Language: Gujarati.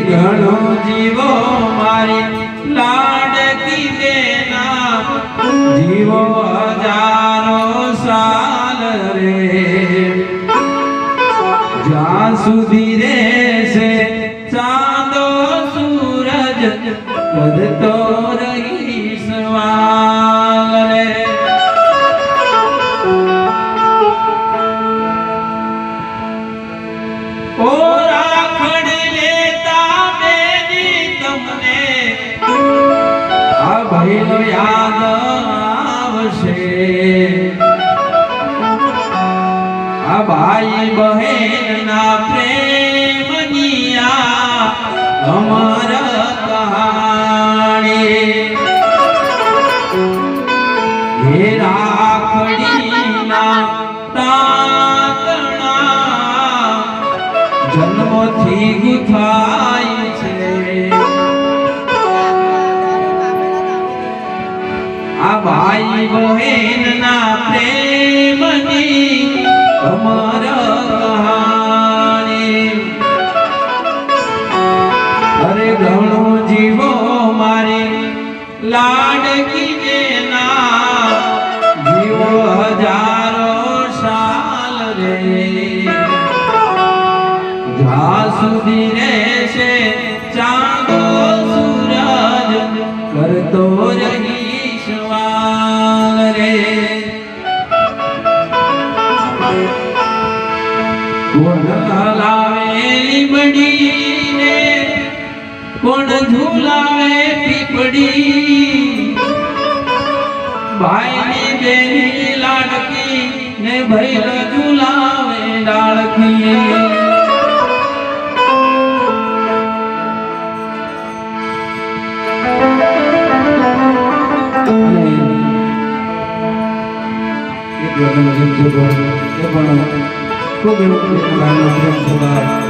ઘણો જીવો મારી લાડકી બેના જીવો હજારો સાલ રે જ્યાં સુધી રહેશે ચાંદો સૂરજ કરતો રહીશ વાલ રે ઓ રાખડી લેતા બેની તમને આ ભઈનો યાદ આવશે આ ભાઈ બહેનના પ્રેમની આ અમર કહાણી હે રાખડીના જન્મથી ગુથાય છે આ ભાઈ બહેનના પ્રેમની અમર કહાણી અરે ઘણો જીવો મારે લાડકી બેના જીવો હજારો સાલ રે જ્યાં સુધી રહેશે ચાંદો સૂરજ કરતો રહીશ વાલ રે કોણ હલાવે લીમડીને કોણ ઝૂલાવે પીપડી ભાઈની બેની લાડકી ને ભૈલ ઝૂલાવે ડાળકી ખૂબ એવું